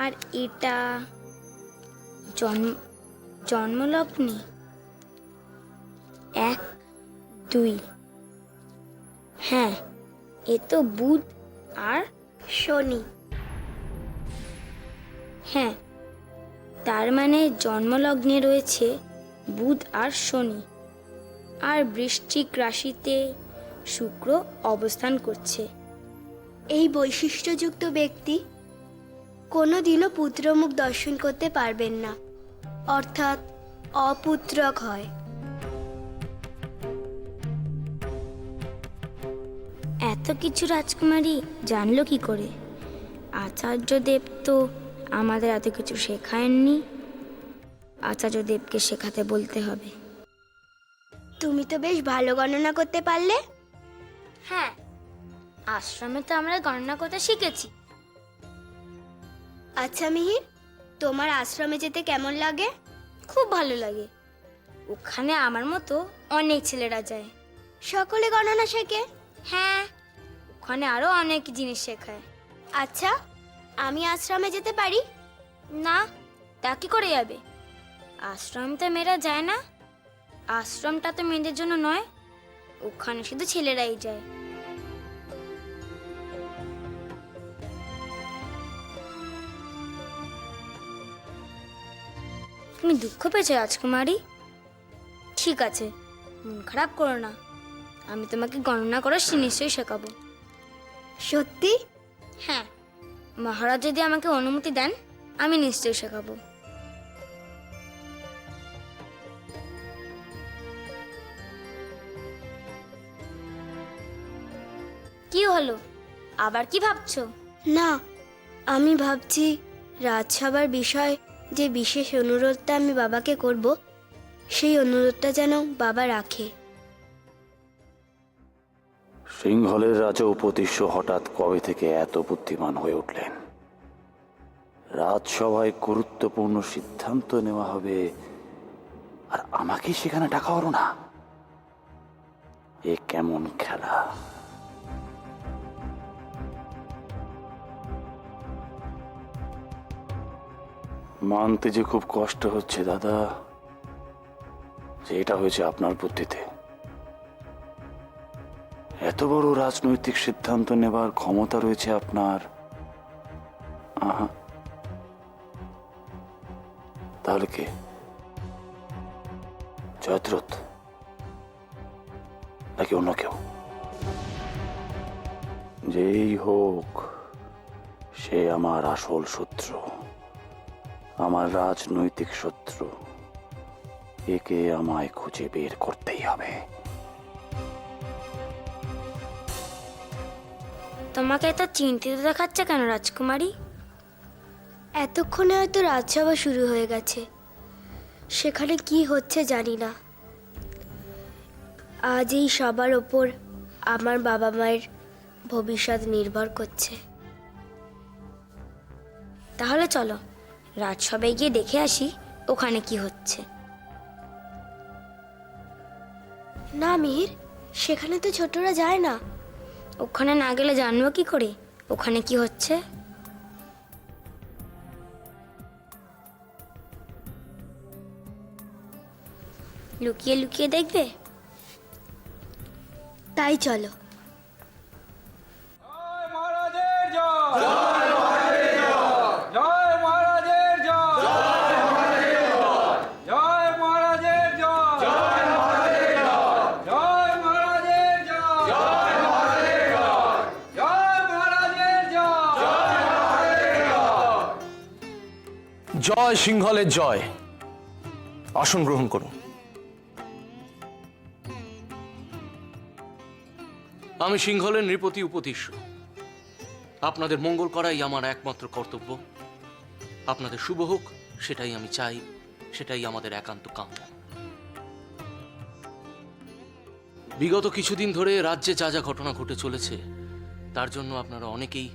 আর এটা জন্মলগ্নে 1, 2। হ্যাঁ, এ তো বুধ আর শনি। হ্যাঁ, তার মানে জন্মলগ্নে রয়েছে বুধ আর শনি, আর বৃশ্চিক রাশিতে শুক্র অবস্থান করছে। এই বৈশিষ্ট্যযুক্ত ব্যক্তি কোনোদিনও পুত্রমুখ দর্শন করতে পারবেন না, অর্থাৎ অপুত্রক হয়। এত কিছু রাজকুমারী জানলো কি করে? আচার্যদেব তো আমাদের এত কিছু শেখায়নি। আচার্যদেবকে শেখাতে বলতে হবে। তুমি তো বেশ ভালো গণনা করতে পারলে। হ্যাঁ, আশ্রমে তো আমরা গণনা করতে শিখেছি। আচ্ছা মিহির, তোমার আশ্রমে যেতে কেমন লাগে? খুব ভালো লাগে। ওখানে আমার মতো অনেক ছেলেরা যায়। সকলে গণনা শেখে? হ্যাঁ, ওখানে আরো অনেক জিনিস শেখায়। আচ্ছা, আমি আশ্রমে যেতে পারি? না, তা কি করে যাবে? আশ্রমে মেয়েরা যায় না। আশ্রমটা তো মেয়েদের জন্য নয়, ওখানে শুধু ছেলেরাই যায়। তুমি দুঃখ পেয়েছো রাজকুমারী? ঠিক আছে, মন খারাপ করো না। আমি তোমাকে গণনা করা নিশ্চয়ই শেখাবো। সত্যি? হ্যাঁ, মহারাজ যদি আমাকে অনুমতি দেন, আমি নিশ্চয়ই শেখাবো। কি হলো, আবার কি ভাবছো? না, আমি ভাবছি রাজসভার বিষয় যে বিশেষ অনুরোধটা আমি বাবাকে করব, সেই অনুরোধটা যেন বাবা রাখে। সিংহলের রাজা উপতিষ্য হঠাৎ কবে থেকে এত বুদ্ধিমান হয়ে উঠলেন? রাজসভায় গুরুত্বপূর্ণ সিদ্ধান্ত নেওয়া হবে, আর আমাকে সেখানে ডাকা হলো না। এ কেমন খেলা? মানতে যে খুব কষ্ট হচ্ছে দাদা, যে এটা হয়েছে আপনার বুদ্ধিতে। এত বড় রাজনৈতিক সিদ্ধান্ত নেবার ক্ষমতা রয়েছে আপনার। আহা, তাহলে কে? জয়দ্রথ নাকি অন্য কেউ? যেই হোক, সে আমার আসল শত্রু, আমার রাজনৈতিক শত্রু। একে আমায় খুঁজে বের করতেই হবে। তোমাকে এত চিন্তিত দেখাচ্ছে কেন রাজকুমারী? এতক্ষণে হয়তো রাজসভা শুরু হয়ে গেছে, সেখানে কি হচ্ছে জানি না। আজ এই সবার ওপর আমার বাবা মায়ের ভবিষ্যৎ নির্ভর করছে। তাহলে চলো রাজসভায় গিয়ে দেখে আসি ওখানে কি হচ্ছে। না মিহির, সেখানে তো ছোটরা যায় না। ওখানে না গেলে জানবো কি করে ওখানে কি হচ্ছে? লুকিয়ে লুকিয়ে দেখবে? তাই চলো। জয় মহারাজের জয়, জয় মহারাজের জয়, জয় মহারাজের জয়, জয় মহারাজের জয়, জয় মহারাজের জয়, জয় মহারাজের জয়, জয় মহারাজের জয়, জয় সিংহলের জয়। আসন গ্রহণ করুন। আমি সিংহলের নৃপতি উপতিষ্য। আপনাদের মঙ্গল করাই আমার একমাত্র কর্তব্য। আপনাদের শুভ হোক সেটাই আমি চাই, সেটাই আমাদের একান্ত কাম্য। বিগত কিছুদিন ধরে রাজ্যে যা যা ঘটনা ঘটে চলেছে, তার জন্য আপনারা অনেকেই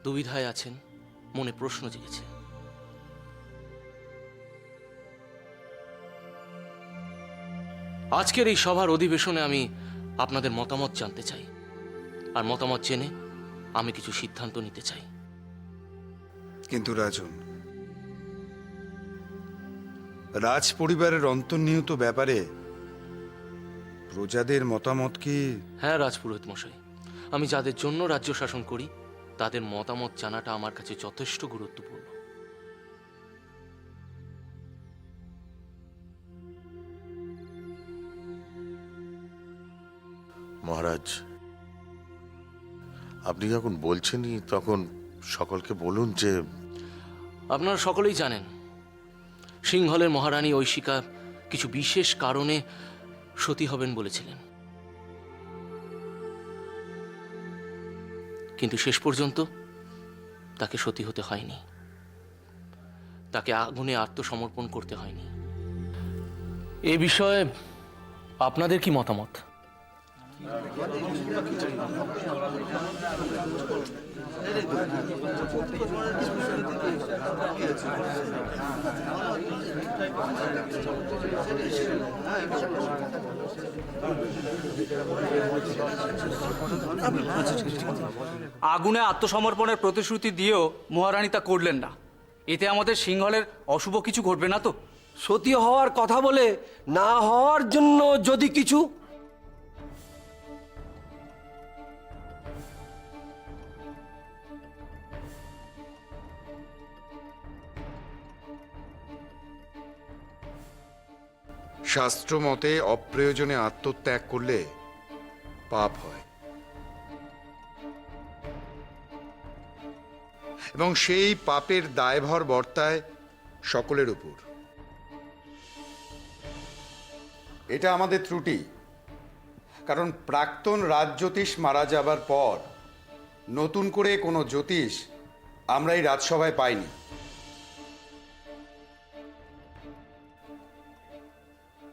দুবিধায় আছেন, মনে প্রশ্ন জেগেছে। আজকের এই সভার অধিবেশনে আমি আপনাদের মতামত জানতে চাই, আর মতামত জেনে আমি কিছু সিদ্ধান্ত নিতে চাই। কিন্তু রাজন, রাজ পরিবারের অন্তর্নিহিত ব্যাপারে প্রজাদের মতামত কি? হ্যাঁ রাজপুরোহিত মশাই, আমি যাদের জন্য রাজ্য শাসন করি তাদের মতামত জানাটা আমার কাছে যথেষ্ট গুরুত্বপূর্ণ। মহারাজ, আপনি যখন বলছেনই তখন সকলকে বলুন যে আপনারা সকলেই জানেন সিংহলের মহারানী ঐশিকা কিছু বিশেষ কারণে সতী হবেন বলেছিলেন, কিন্তু শেষ পর্যন্ত তাকে সতী হতে হয়নি, তাকে আগুনে আত্মসমর্পণ করতে হয়নি। এ বিষয়ে আপনাদের কি মতামত? আগুনে আত্মসমর্পণের প্রতিশ্রুতি দিয়েও মহারানী তা করলেন না। এতে আমাদের সিংহলের অশুভ কিছু ঘটবে না তো? সতী হওয়ার কথা বলে না হওয়ার জন্য যদি কিছু। শাস্ত্র মতে অপ্রয়োজনে আত্মত্যাগ করলে পাপ হয়, এবং সেই পাপের দায়ভার বর্তায় সকলের উপর। এটা আমাদের ত্রুটি, কারণ প্রাক্তন রাজজ্যোতিষ মারা যাবার পর নতুন করে কোনো জ্যোতিষ আমরা এই রাজসভায় পাইনি।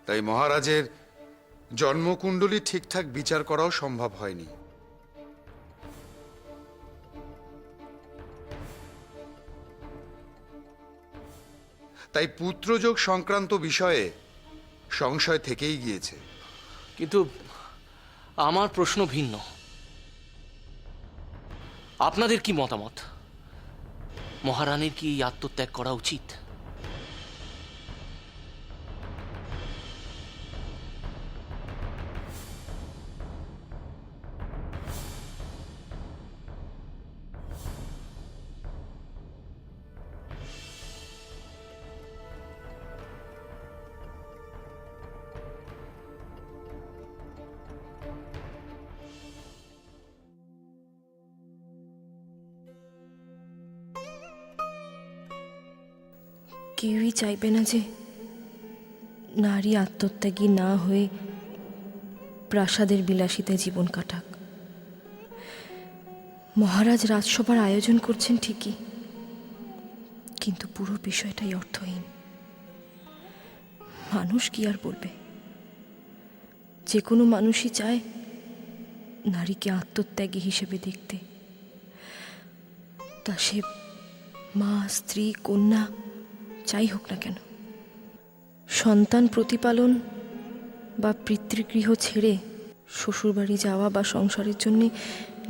তাই মহারাজের জন্মকুণ্ডলী ঠিকঠাক বিচার করাও সম্ভব হয়নি। তাই পুত্রযোগ সংক্রান্ত বিষয়ে সংশয় থেকেই গিয়েছে। কিন্তু আমার প্রশ্ন ভিন্ন। আপনাদের কি মতামত? মহারানীর কি এই আত্মত্যাগ করা উচিত? কেউই চাইবে না যে নারী আত্মত্যাগী না হয়ে প্রাসাদের বিলাসিতায় জীবন কাটাক। মহারাজ রাজসভার আয়োজন করছেন ঠিকই, কিন্তু পুরো বিষয়টাই অর্থহীন। মানুষ কি আর বলবে? যে কোনো মানুষই চায় নারীকে আত্মত্যাগী হিসেবে দেখতে, তা সে মা, স্ত্রী, কন্যা যাই হোক না কেন। সন্তান প্রতিপালন বা পিতৃগৃহ ছেড়ে শ্বশুরবাড়ি যাওয়া বা সংসারের জন্যে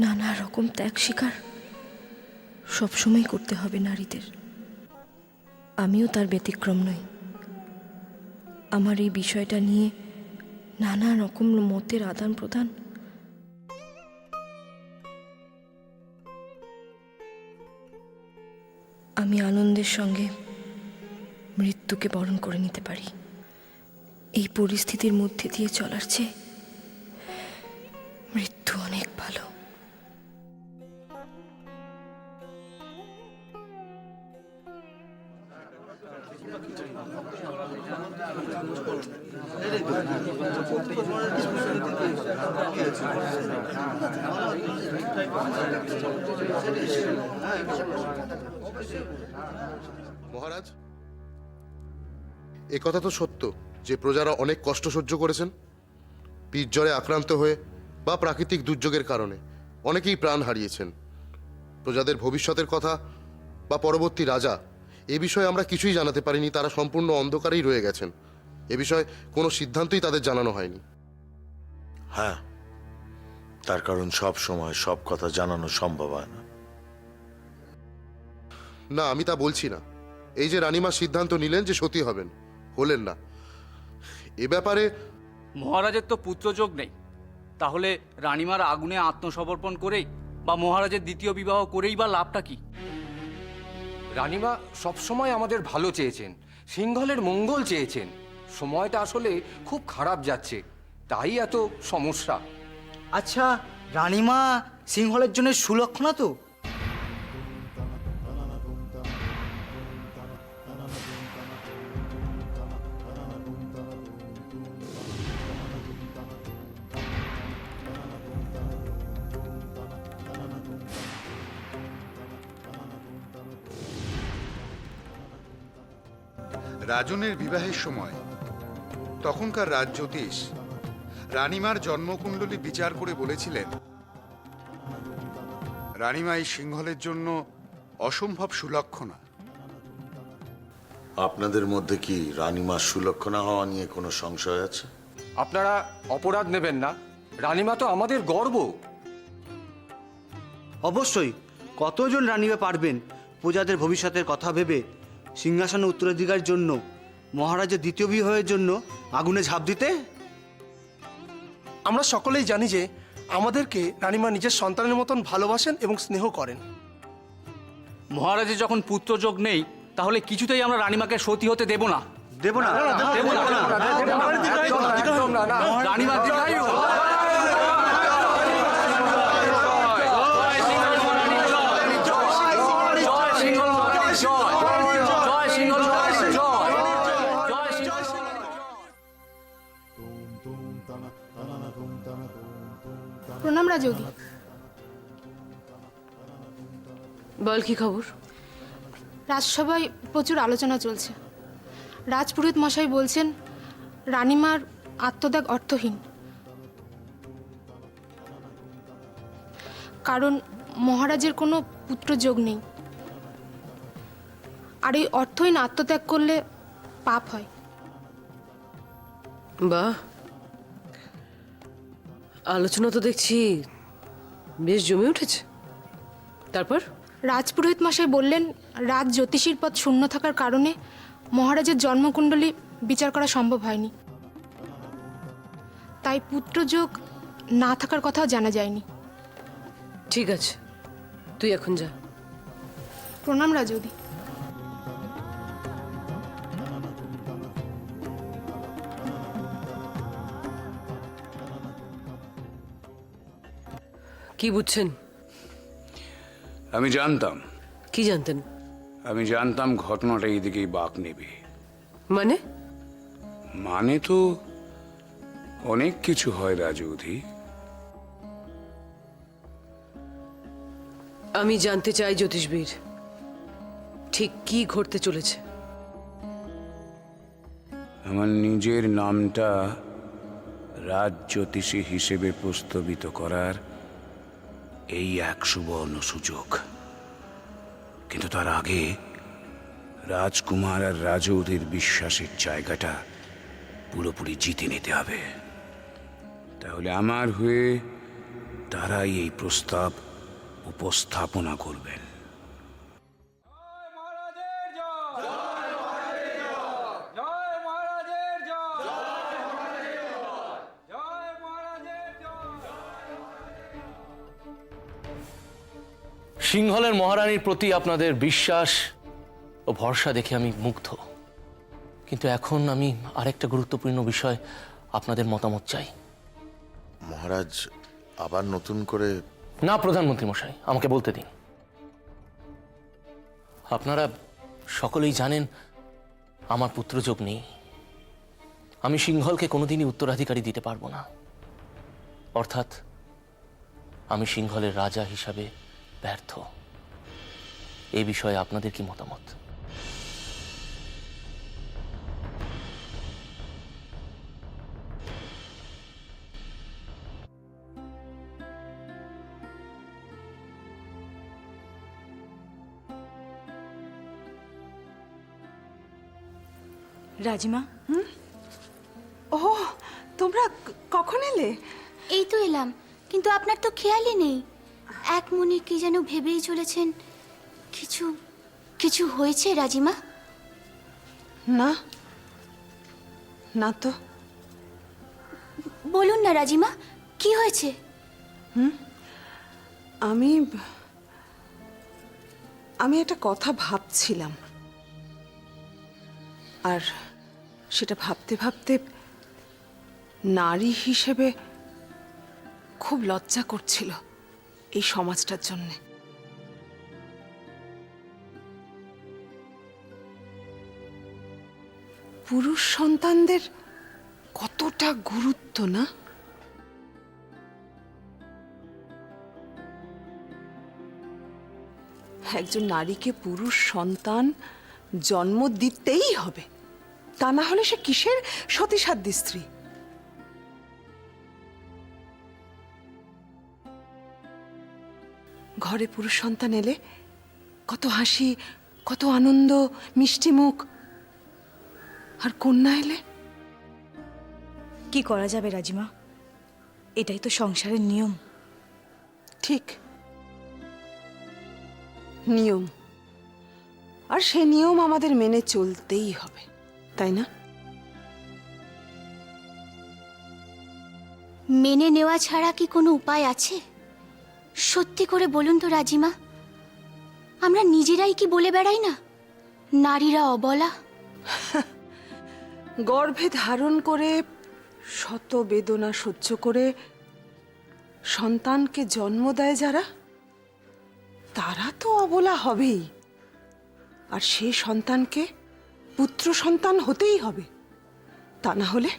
নানা রকম ত্যাগ স্বীকার সবসময় করতে হবে নারীদের। আমিও তার ব্যতিক্রম নই। আমার এই বিষয়টা নিয়ে নানা রকম মতের আদান প্রদান। আমি আনন্দের সঙ্গে মৃত্যুকে বরণ করে নিতে পারি। এই পরিস্থিতির মধ্যে দিয়ে চলার চেয়ে মৃত্যু অনেক ভালো। মহারাজ, এ কথা তো সত্য যে প্রজারা অনেক কষ্ট সহ্য করেছেন। পীরজ্বরে আক্রান্ত হয়ে বা প্রাকৃতিক দুর্যোগের কারণে অনেকেই প্রাণ হারিয়েছেন। প্রজাদের ভবিষ্যতের কথা বা পরবর্তী রাজা, এ বিষয়ে আমরা কিছুই জানাতে পারিনি। তারা সম্পূর্ণ অন্ধকারেই রয়ে গেছেন। এ বিষয়ে কোনো সিদ্ধান্তই তাদের জানানো হয়নি। হ্যাঁ, তার কারণ সব সময় সব কথা জানানো সম্ভব হয় না। না, আমি তা বলছি না। এই যে রানীমা সিদ্ধান্ত নিলেন যে সতী হবেন, হলেন না, এ ব্যাপারে মহারাজের তো পুত্রযোগ নেই, তাহলে রানীমার আগুনে আত্মসমর্পণ করেই বা মহারাজের দ্বিতীয় বিবাহ করেই বা লাভটা কি? রানীমা সবসময় আমাদের ভালো চেয়েছেন, সিংহলের মঙ্গল চেয়েছেন। সময়টা আসলে খুব খারাপ যাচ্ছে, তাই এত সমস্যা। আচ্ছা, রানীমা সিংহলের জন্য সুলক্ষণা তো? রাজনের বিবাহের সময় তখনকার রাজজ্যোতিষ রানীমার জন্মকুণ্ডলী বিচার করে বলেছিলেন রানীমা এই সিংহলের জন্য অসম্ভব সুলক্ষণা। আপনাদের মধ্যে কি রানীমা সুলক্ষণা হওয়া নিয়ে কোনো সংশয় আছে? আপনারা অপরাধ নেবেন না, রানীমা তো আমাদের গর্ব। অবশ্যই কতজন রানীমা পারবেন প্রজাদের ভবিষ্যতের কথা ভেবে সিংহাসনে উত্তরাধিকারের জন্য, মহারাজের দ্বিতীয় বিবাহের জন্য আগুনে ঝাঁপ দিতে? আমরা সকলেই জানি যে আমাদেরকে রানীমা নিজের সন্তানের মতন ভালোবাসেন এবং স্নেহ করেন। মহারাজের যখন পুত্রযোগ নেই, তাহলে কিছুতেই আমরা রানীমাকে সতী হতে দেব না। দেব না, দেব না। একদম না, না। রানীমার দীর্ঘায়ু হোক। প্রণাম রাজৌদি। বল, কি খবর? রাজসভায় প্রচুর আলোচনা চলছে। রাজপুরোহিত মশাই বলছেন রানীমার আত্মত্যাগ অর্থহীন, কারণ মহারাজের কোনো পুত্রযোগ নেই, আর এই অর্থহীন আত্মত্যাগ করলে পাপ হয়। বাহ, আলোচনা তো দেখছি বেশ জমে উঠেছে। তারপর রাজপুরোহিত মশাই বললেন রাজ জ্যোতিষীর পদ শূন্য থাকার কারণে মহারাজের জন্মকুণ্ডলী বিচার করা সম্ভব হয়নি, তাই পুত্রযোগ না থাকার কথাও জানা যায়নি। ঠিক আছে, তুই এখন যা। প্রণাম রাজৌদি। কি বুঝছেন? আমি জানতাম, কি জানতেন? আমি জানতাম ঘটনাটা এইদিকেই বাঁক নেবে। মানে? মানে তো অনেক কিছু হয় রাজৌধি। আমি জানতে চাই জ্যোতিষবীর, ঠিক কি ঘটতে চলেছে। আমার নিজের নামটা রাজ জ্যোতিষী হিসেবে প্রস্তাবিত করার এই এক সুবর্ণ সুযোগ, কিন্তু তার আগে রাজকুমার আর রাজৌধির বিশ্বাসের জায়গাটা পুরোপুরি জিতে নিতে হবে। তাহলে আমার হয়ে তারাই এই প্রস্তাব উপস্থাপনা করবেন। সিংহলের মহারানীর প্রতি আপনাদের বিশ্বাস ও ভরসা দেখে আমি মুগ্ধ, কিন্তু এখন আমি আরেকটা গুরুত্বপূর্ণ বিষয় আপনাদের মতামত চাই। মহারাজ আবার নতুন করে? না প্রধানমন্ত্রী মশাই, আমাকে বলতে দিন। আপনারা সকলেই জানেন আমার পুত্রযোগ নেই। আমি সিংহলকে কোনোদিনই উত্তরাধিকারী দিতে পারবো না, অর্থাৎ আমি সিংহলের রাজা হিসাবে ব্যর্থ। এই বিষয়ে আপনাদের কি মতামত? রাজিমা, ও তোমরা কখন এলে? এই তো এলাম, কিন্তু আপনার তো খেয়ালই নেই। এক মনে কি যেন ভেবেই চলেছেন, কিছু কিছু হয়েছে রাজিমা? না, না তো। বলুন না রাজিমা, কি হয়েছে? আমি একটা কথা ভাবছিলাম, আর সেটা ভাবতে ভাবতে নারী হিসেবে খুব লজ্জা করছিল এই সমাজটার জন্যে। পুরুষ সন্তানদের কতটা গুরুত্ব, না? একজন নারীকে পুরুষ সন্তান জন্ম দিতেই হবে, তা না হলে সে কিসের সতীসাধ্যী স্ত্রী? ঘরে পুরুষ সন্তান এলে কত হাসি, কত আনন্দ, মিষ্টি মুখ। আর কন্যা এলে কি করা যাবে রাজিমা, এটাই তো সংসারের নিয়ম। ঠিক, নিয়ম, আর সে নিয়ম আমাদের মেনে চলতেই হবে, তাই না? মেনে নেওয়া ছাড়া কি কোনো উপায় আছে? সত্যি করে বলুন তো রাজিমা, আমরা নিজেরাই কি বলে বেড়াই না নারীরা অবলা? গর্ভে ধারণ করে শত বেদনা সহ্য করে সন্তানকে জন্ম দেয় যারা, তারা তো অবলা হবেই। আর সে সন্তানকে পুত্র সন্তান হতেই হবে, তা না হলে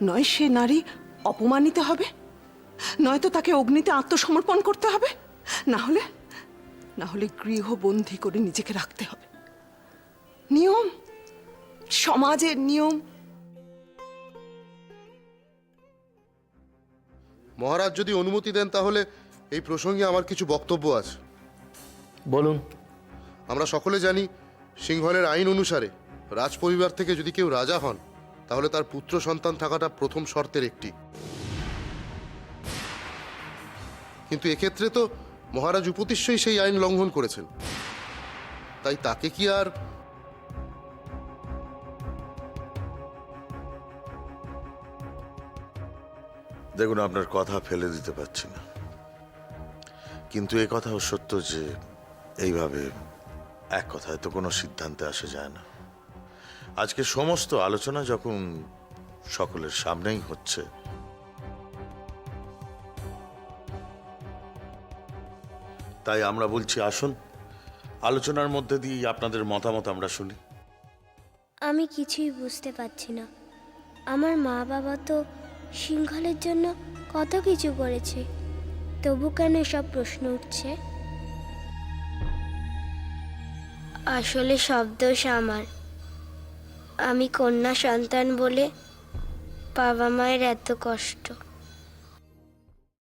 নয় সে নারী অপমানিত হবে, নয়তো তাকে অগ্নিতে আত্মসমর্পণ করতে হবে, না হলে গৃহবন্দী করে নিজেকে রাখতে হবে। নিয়ম, সমাজের নিয়ম। মহারাজ যদি অনুমতি দেন তাহলে এই প্রসঙ্গে আমার কিছু বক্তব্য আছে। বলুন। আমরা সকলে জানি সিংহলের আইন অনুসারে রাজ পরিবার থেকে যদি কেউ রাজা হন তাহলে তার পুত্র সন্তান থাকাটা প্রথম শর্তের একটি। কিন্তু এক্ষেত্রে তো মহারাজ উপতিশ্যই সেই আইন লঙ্ঘন করেছেন, তাই তাকে কি আর দেখুন, আপনার কথা ফেলে দিতে পারছি না, কিন্তু এ কথাও সত্য যে এইভাবে এক কথায় তো কোনো সিদ্ধান্তে আসা যায় না। আজকে সমস্ত আলোচনা যখন সকলের সামনেই হচ্ছে, তাই আমরা বলছি আসুন আলোচনার মধ্যে দিয়ে আপনাদের মতামত আমরা শুনি। আমি কিছুই বুঝতে পারছি না। আমার মা বাবা তো সিংহলের জন্য কত কিছু করেছে, তবু কেন সব প্রশ্ন উঠছে? আসলে সব দোষ আমার। আমি কন্যা সন্তান বলে বাবা মায়ের এত কষ্ট।